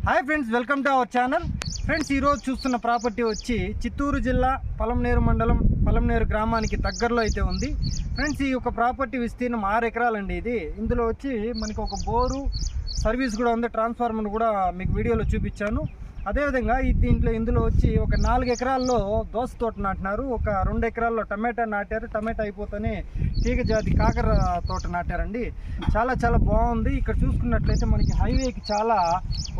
Hi friends, welcome to our channel. Friends, ఈరోజు చూస్తున్న property వచ్చి చిత్తూరు జిల్లా పలంనేరు మండలం పలంనేరు గ్రామానికి దగ్గరలో అయితే ఉంది. ఫ్రెండ్స్, ఈ యొక్క ప్రాపర్టీ విస్తీర్ణం 6 ఎకరాలండి. ఇందులో వచ్చి మనకి ఒక బోరు సర్వీస్ కూడా ఉంది, ట్రాన్స్ఫార్మర్ కూడా మీకు వీడియోలో చూపించాను. అదేవిధంగా ఇందులో వచ్చి ఒక 4 ఎకరాల్లో దోస తోట నాటినారు, ఒక 2 ఎకరాల్లో టమాటా నాటారు. టమాటా అయిపోతేనే తీగ జాతి కాకర తోట నాటారండి. చాలా చాలా బాగుంది. ఇక్కడ చూసుకున్నట్లయితే మనకి హైవేకి చాలా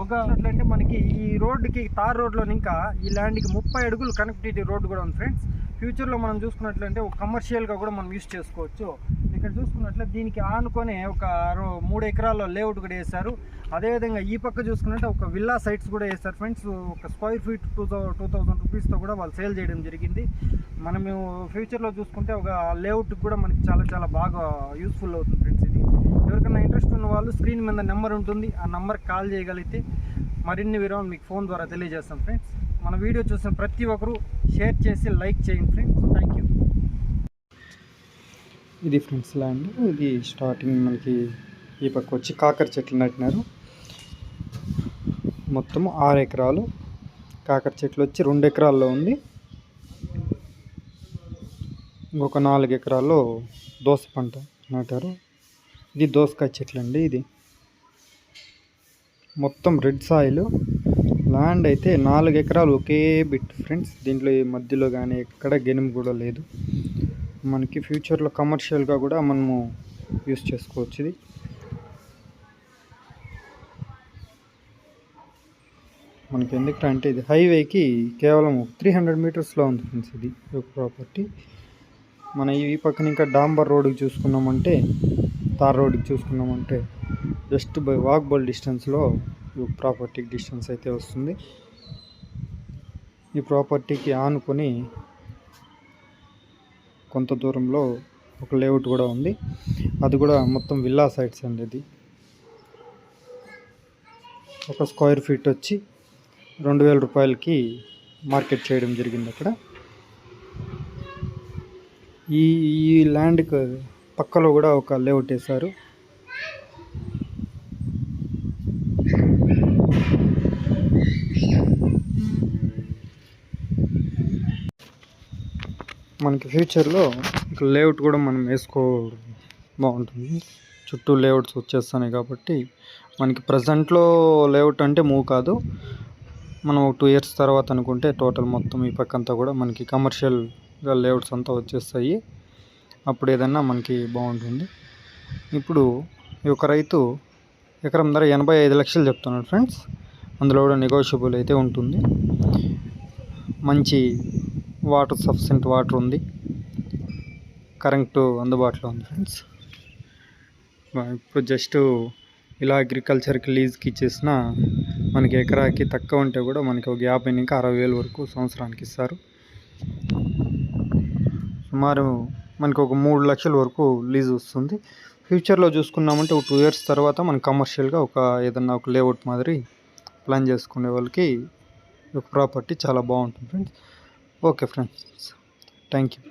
ఒకట్లయితే మనకి ఈ రోడ్డుకి తార్ రోడ్లో ఇంకా ఈ ల్యాండ్కి 30 అడుగులు కనెక్టివిటీ రోడ్డు కూడా ఉంది. ఫ్రెండ్స్, ఫ్యూచర్లో మనం చూసుకున్నట్లయితే ఒక కమర్షియల్గా కూడా మనం యూజ్ చేసుకోవచ్చు. ఇక్కడ చూసుకున్నట్లయితే దీనికి ఆనుకొని ఒక 3 ఎకరాల్లో లేఅవుట్ కూడా వేశారు. అదేవిధంగా ఈ పక్క చూసుకున్నట్టు ఒక విల్లా సైట్స్ కూడా వేస్తారు. ఫ్రెండ్స్, ఒక స్క్వేర్ ఫీట్ 2000 రూపీస్తో కూడా వాళ్ళు సేల్ చేయడం జరిగింది. మనము ఫ్యూచర్లో చూసుకుంటే ఒక లేఅవుట్ కూడా మనకి చాలా చాలా బాగా యూస్ఫుల్ అవుతుంది. ఫ్రెండ్స్, ఇది ఎవరికైనా ఇంట్రెస్ట్ ఉన్న వాళ్ళు స్క్రీన్ మీద నెంబర్ ఉంటుంది, ఆ నెంబర్కి కాల్ చేయగలిగితే మరిన్ని వివరాలు మీకు ఫోన్ ద్వారా తెలియజేస్తాం. ఫ్రెండ్స్, మన వీడియో చూసిన ప్రతి ఒక్కరూ షేర్ చేసి లైక్ చేయండి. Friends, thank you. ఇది ఫ్రెండ్స్ ల్యాండ్. ఇది స్టార్టింగ్ మనకి ఈ పక్క వచ్చి కాకర చెట్లు నాటినారు. మొత్తం 6 ఎకరాలు. కాకర చెట్లు వచ్చి 2 ఎకరాల్లో ఉంది. ఇంకొక 4 ఎకరాల్లో దోస పంట నాటారు. ఇది దోసకాయ చెట్లు అండి. ఇది మొత్తం రెడ్ సాయిల్ ల్యాండ్ అయితే 4 ఎకరాలు ఒకే బిట్. ఫ్రెండ్స్, దీంట్లో ఈ మధ్యలో కానీ ఎక్కడ గెనుము కూడా లేదు. మనకి ఫ్యూచర్లో కమర్షియల్గా కూడా మనము యూస్ చేసుకోవచ్చు. ఇది మనకి ఎందుకంటే ఇది హైవేకి కేవలం 300 మీటర్స్లో ఉంది. ఫ్రెండ్స్, ఇది ఒక ప్రాపర్టీ. మన ఈ పక్కన ఇంకా డాంబర్ రోడ్డుకి చూసుకున్నామంటే, తార్ రోడ్డుకి చూసుకున్నామంటే జస్ట్ బై వాకబుల్ డిస్టెన్స్లో ఈ ప్రాపర్టీకి డిస్టెన్స్ అయితే వస్తుంది. ఈ ప్రాపర్టీకి ఆనుకొని కొంత దూరంలో ఒక లేఅవుట్ కూడా ఉంది. అది కూడా మొత్తం విల్లా సైట్స్ అండి. ఇది ఒక స్క్వేర్ ఫీట్ వచ్చి 2000 రూపాయలకి మార్కెట్ చేయడం జరిగింది. అక్కడ ఈ ల్యాండ్కి పక్కలో కూడా ఒక లేఅవుట్ వేశారు. మనకి ఫ్యూచర్లో ఇక లేఅవుట్ కూడా మనం బాగుంటుంది. చుట్టూ లేఅవుట్స్ వచ్చేస్తున్నాయి కాబట్టి మనకి ప్రజెంట్లో లేఅవుట్ అంటే మూవ్ కాదు. మనం 2 ఇయర్స్ తర్వాత అనుకుంటే టోటల్ మొత్తం ఈ పక్కంతా కూడా మనకి కమర్షియల్గా లేఅవుట్స్ అంతా వచ్చేస్తాయి. అప్పుడు ఏదన్నా మనకి బాగుంటుంది. ఇప్పుడు ఈ ఒక రైతు ఎకరం ధర 85 లక్షలు చెప్తున్నాడు. ఫ్రెండ్స్, అందులో కూడా నెగోషియబుల్ అయితే ఉంటుంది. మంచి సఫిషియెంట్ వాటర్ ఉంది, కరెంటు అందుబాటులో ఉంది. ఫ్రెండ్స్, ఇప్పుడు జస్ట్ ఇలా అగ్రికల్చర్కి లీజ్కి ఇచ్చేసిన మనకి ఎకరాకి తక్కువ ఉంటే కూడా మనకి ఒక 50 నుంచి 60,000 వరకు సంవత్సరానికి ఇస్తారు. సుమారు మనకి ఒక 3 లక్షల వరకు లీజ్ వస్తుంది. ఫ్యూచర్లో చూసుకున్నామంటే ఒక 2 ఇయర్స్ తర్వాత మనకి కమర్షియల్గా ఏదన్నా ఒక లేఅవుట్ మాదిరి ప్లాన్ చేసుకునే వాళ్ళకి ఒక ప్రాపర్టీ చాలా బాగుంటుంది. Friends, okay friends, thank you.